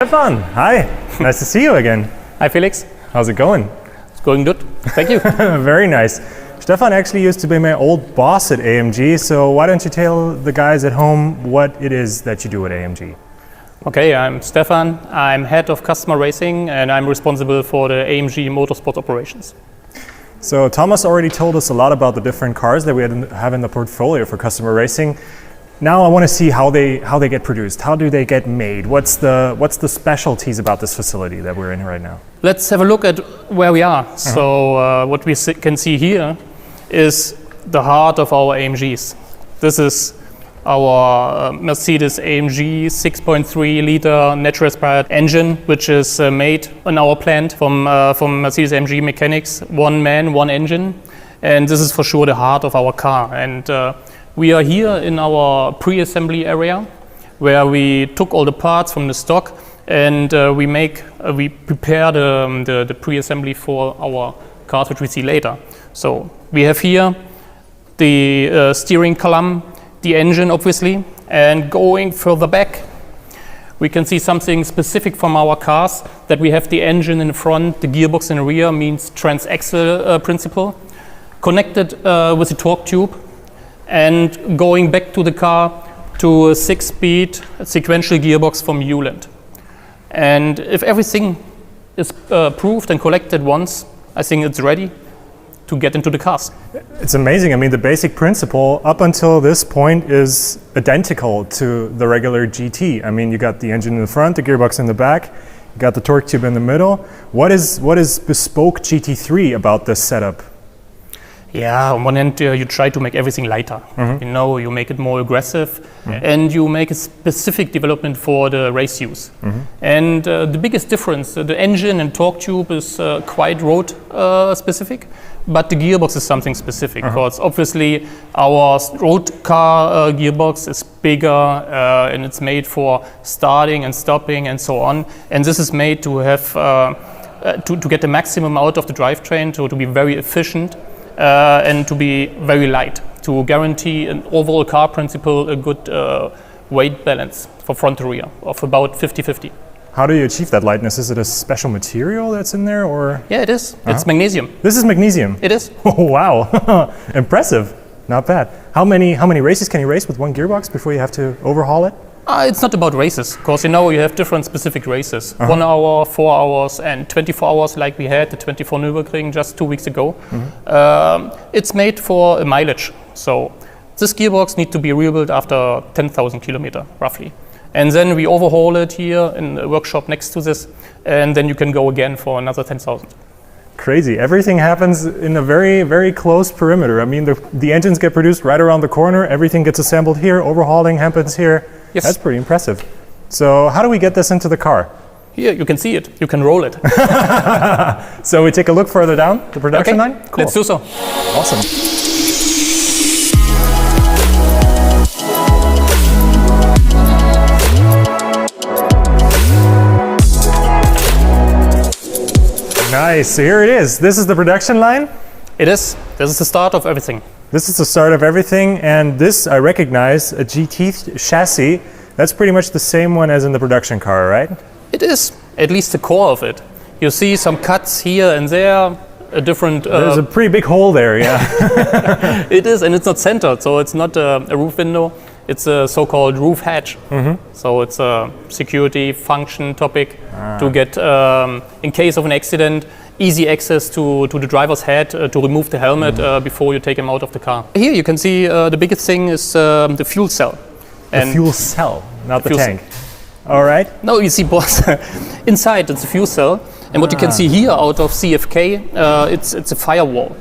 Stefan, hi. Nice to see you again. Hi Felix. How's it going? It's going good. Thank you. Very nice. Stefan actually used to be my old boss at AMG, so why don't you tell the guys at home what it is that you do at AMG? Okay, I'm Stefan. I'm head of Customer Racing and I'm responsible for the AMG Motorsport operations. So Thomas already told us a lot about the different cars that we have in the portfolio for Customer Racing. Now I want to see how they get produced. How do they get made? What's the specialties about this facility that we're in right now? Let's have a look at where we are. So what we can see here is the heart of our AMGs. This is our Mercedes-AMG 6.3 liter natural aspirated engine, which is made in our plant from Mercedes-AMG mechanics, one man, one engine. And this is for sure the heart of our car. And we are here in our pre-assembly area where we took all the parts from the stock and we prepare the pre-assembly for our cars, which we see later. So we have here the steering column, the engine obviously, and going further back we can see something specific from our cars, that we have the engine in the front, the gearbox in the rear, means transaxle principle, connected with the torque tube, and going back to the car to a 6-speed sequential gearbox from Hewland. And if everything is proved and collected once, I think it's ready to get into the cars. It's amazing. I mean, the basic principle up until this point is identical to the regular GT. I mean, you got the engine in the front, the gearbox in the back, you got the torque tube in the middle. What is bespoke GT3 about this setup? Yeah, on one hand you try to make everything lighter. You know, you make it more aggressive and you make a specific development for the race use. And the biggest difference, the engine and torque tube is quite road specific, but the gearbox is something specific, because obviously our road car gearbox is bigger and it's made for starting and stopping and so on. And this is made to have to get the maximum out of the drivetrain, to be very efficient. And to be very light, to guarantee an overall car principle, a good weight balance for front to rear of about 50-50. How do you achieve that lightness? Is it a special material that's in there, or? Yeah, it is. It's magnesium. This is magnesium? It is. Oh, wow. Impressive. Not bad. How many races can you race with one gearbox before you have to overhaul it? It's not about races, because you know you have different specific races. 1 hour, 4 hours and 24 hours, like we had the 24 Nürburgring just 2 weeks ago. It's made for a mileage. So this gearbox needs to be rebuilt after 10,000 kilometers roughly. And then we overhaul it here in the workshop next to this, and then you can go again for another 10,000. Crazy. Everything happens in a very, very close perimeter. I mean, the engines get produced right around the corner, everything gets assembled here, overhauling happens here. Yes. That's pretty impressive. So how do we get this into the car? Here, you can see it. You can roll it. So we take a look further down the production line? Cool. Let's do so. Awesome. Nice. So here it is. This is the production line? It is. This is the start of everything. This is the start of everything, and this I recognize, a GT chassis. That's pretty much the same one as in the production car, right? It is, at least the core of it. You see some cuts here and there, a different... There's a pretty big hole there, yeah. It is, and it's not centered, so it's not a roof window. It's a so-called roof hatch. So it's a security function topic to get, in case of an accident, easy access to the driver's head to remove the helmet before you take him out of the car. Here you can see the biggest thing is the fuel cell. The fuel cell, not the tank. All right. No, you see both. Inside it's a fuel cell, and what you can see here out of CFK, it's a firewall.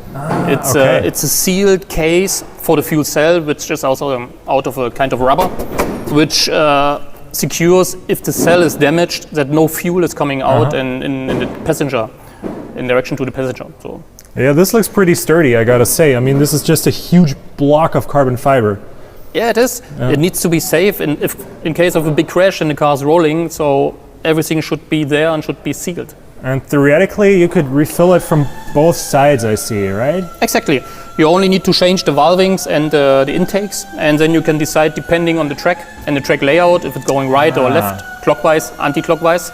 It's a sealed case for the fuel cell, which is also out of a kind of rubber, which secures if the cell is damaged that no fuel is coming out in the passenger. In direction to the passenger. So. Yeah, this looks pretty sturdy, I gotta say. I mean, this is just a huge block of carbon fiber. Yeah, it is. Yeah. It needs to be safe, and in case of a big crash and the car is rolling, so everything should be there and should be sealed. And theoretically, you could refill it from both sides, I see, right? Exactly. You only need to change the valvings and the intakes, and then you can decide depending on the track and the track layout, if it's going right or left, clockwise, anti-clockwise.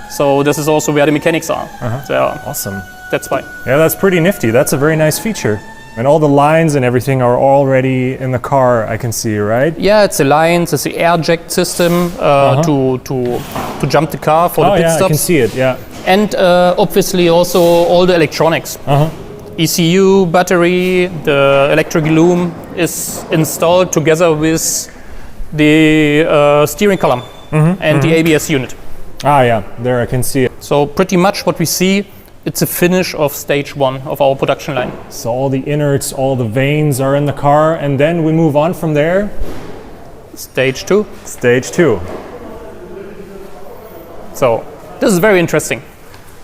So this is also where the mechanics are. So Awesome. that's why. Yeah, that's pretty nifty. That's a very nice feature. And all the lines and everything are already in the car, I can see, right? Yeah, it's the lines, it's the air jack system to jump the car for the pit stops. I can see it, yeah. And obviously also all the electronics. ECU, battery, the electric loom is installed together with the steering column and the ABS unit. Ah, yeah, there I can see it. So pretty much what we see, it's a finish of stage 1 of our production line. So all the innards, all the vanes are in the car, and then we move on from there. Stage 2. Stage 2. So this is very interesting.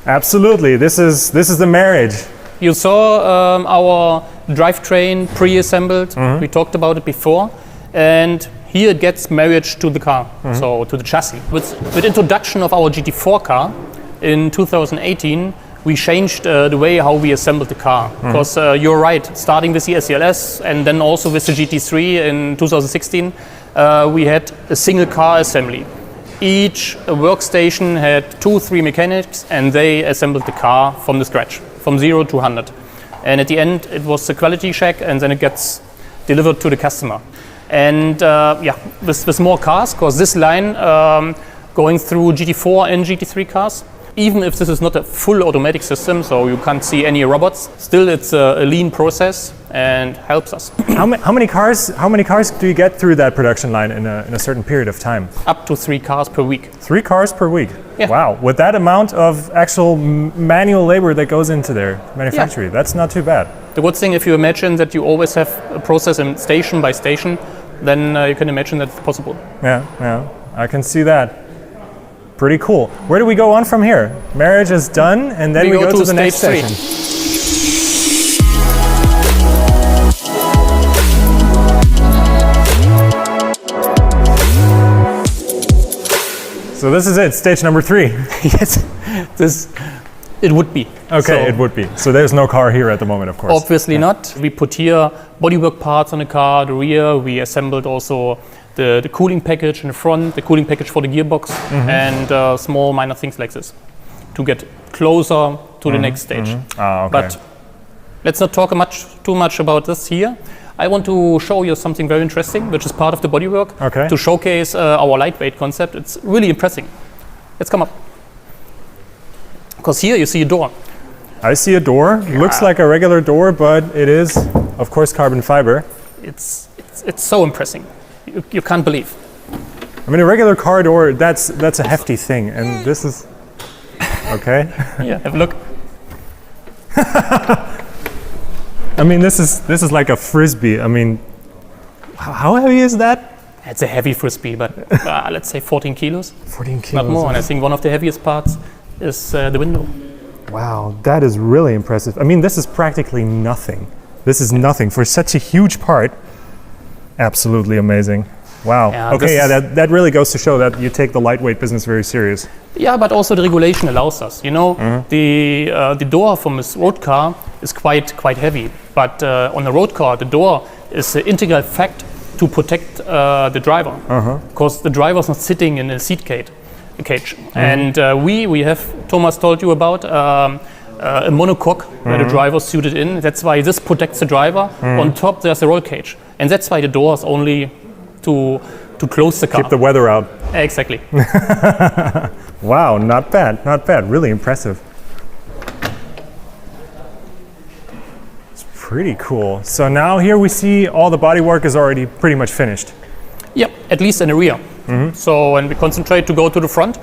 Absolutely, this is the marriage. You saw our drivetrain pre-assembled. We talked about it before, and here it gets married to the car, so to the chassis. With introduction of our GT4 car in 2018, we changed the way how we assembled the car. Because you're right, starting with the SELS and then also with the GT3 in 2016, we had a single car assembly. Each workstation had 2-3 mechanics, and they assembled the car from the scratch, from 0 to 100. And at the end, it was a quality check, and then it gets delivered to the customer. And with more cars, because this line going through GT4 and GT3 cars, even if this is not a full automatic system, so you can't see any robots, still it's a lean process and helps us. How many cars do you get through that production line in a certain period of time? Up to 3 cars per week. 3 cars per week? Yeah. Wow, with that amount of actual manual labor that goes into their manufacturing, that's not too bad. The good thing, if you imagine that you always have a process in station by station, then you can imagine that it's possible. Yeah, I can see that. Pretty cool. Where do we go on from here? Marriage is done, and then we go to the next station. So this is it, stage number 3. Yes, it would be. Okay, So, it would be. So there's no car here at the moment, of course. Obviously not. We put here bodywork parts on the car, the rear. We assembled also the cooling package in the front, the cooling package for the gearbox, and small minor things like this to get closer to the next stage. Ah, okay. But let's not talk too much about this here. I want to show you something very interesting, which is part of the bodywork, to showcase our lightweight concept. It's really impressive. Let's come up. Because here you see a door. I see a door. Looks like a regular door, but it is, of course, carbon fiber. It's so impressive. You can't believe. I mean, a regular car door, that's a hefty thing, and this is okay. Yeah, have a look. I mean, this is like a frisbee. I mean, how heavy is that? It's a heavy frisbee, but let's say 14 kilos. 14 kilos. Not more. And I think one of the heaviest parts is the window. Wow, that is really impressive. I mean, this is practically nothing. This is nothing for such a huge part. Absolutely amazing. Wow. Yeah, okay, that really goes to show that you take the lightweight business very serious. Yeah, but also the regulation allows us. You know, the door from this road car is quite heavy, but on a road car, the door is an integral fact to protect the driver, because the driver is not sitting in a seat cage. And we have, Thomas told you about, a monocoque where the driver is seated in. That's why this protects the driver. On top there's a roll cage, and that's why the door is only to close the car. Keep the weather out. Exactly. Wow, not bad, really impressive. It's pretty cool. So now here we see all the bodywork is already pretty much finished. Yep, at least in the rear. So, and we concentrate to go to the front,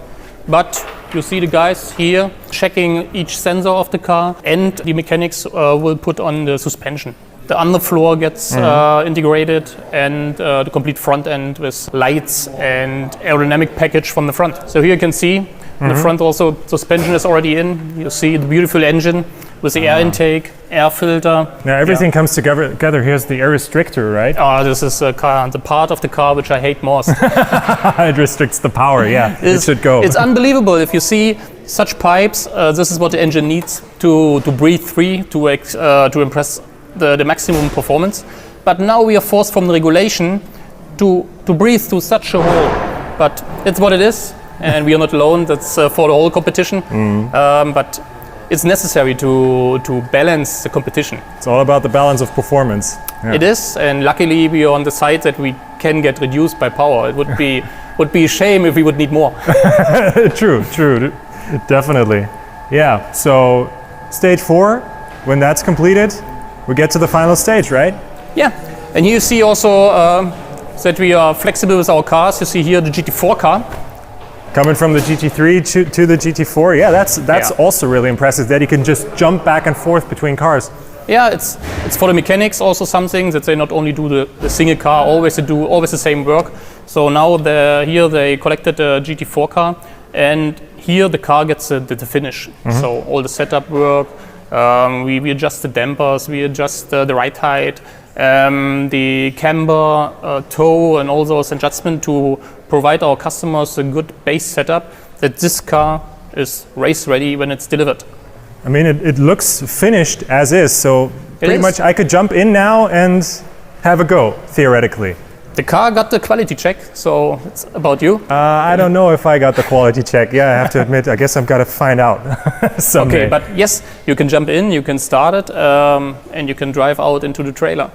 but you see the guys here checking each sensor of the car, and the mechanics will put on the suspension. The underfloor gets integrated, and the complete front end with lights and aerodynamic package from the front. So here you can see in the front also suspension is already in. You see the beautiful engine with the air intake, air filter. Now everything comes together. Here's the air restrictor, right? This is the part of the car which I hate most. It restricts the power, yeah. It should go. It's unbelievable. If you see such pipes, this is what the engine needs to breathe free, to impress the maximum performance. But now we are forced from the regulation to breathe through such a hole. But it's what it is, and we are not alone. That's for the whole competition. But it's necessary to balance the competition. It's all about the balance of performance. Yeah. It is, and luckily we are on the side that we can get reduced by power. It would be a shame if we would need more. True, definitely. Yeah, so stage 4, when that's completed, we get to the final stage, right? Yeah, and here you see also that we are flexible with our cars. You see here the GT4 car. Coming from the GT3 to the GT4, yeah, that's also really impressive that you can just jump back and forth between cars. Yeah, it's for the mechanics also something that they not only do the single car, always the same work. So now here they collected the GT4 car, and here the car gets the finish. So all the setup work, we adjust the dampers, we adjust the ride height, the camber, toe, and all those adjustments to provide our customers a good base setup that this car is race ready when it's delivered. I mean, it looks finished as is, so pretty much I could jump in now and have a go, theoretically. The car got the quality check, so it's about you. I don't know if I got the quality check. Yeah, I have to admit, I guess I've got to find out someday. Okay, but yes, you can jump in, you can start it, and you can drive out into the trailer.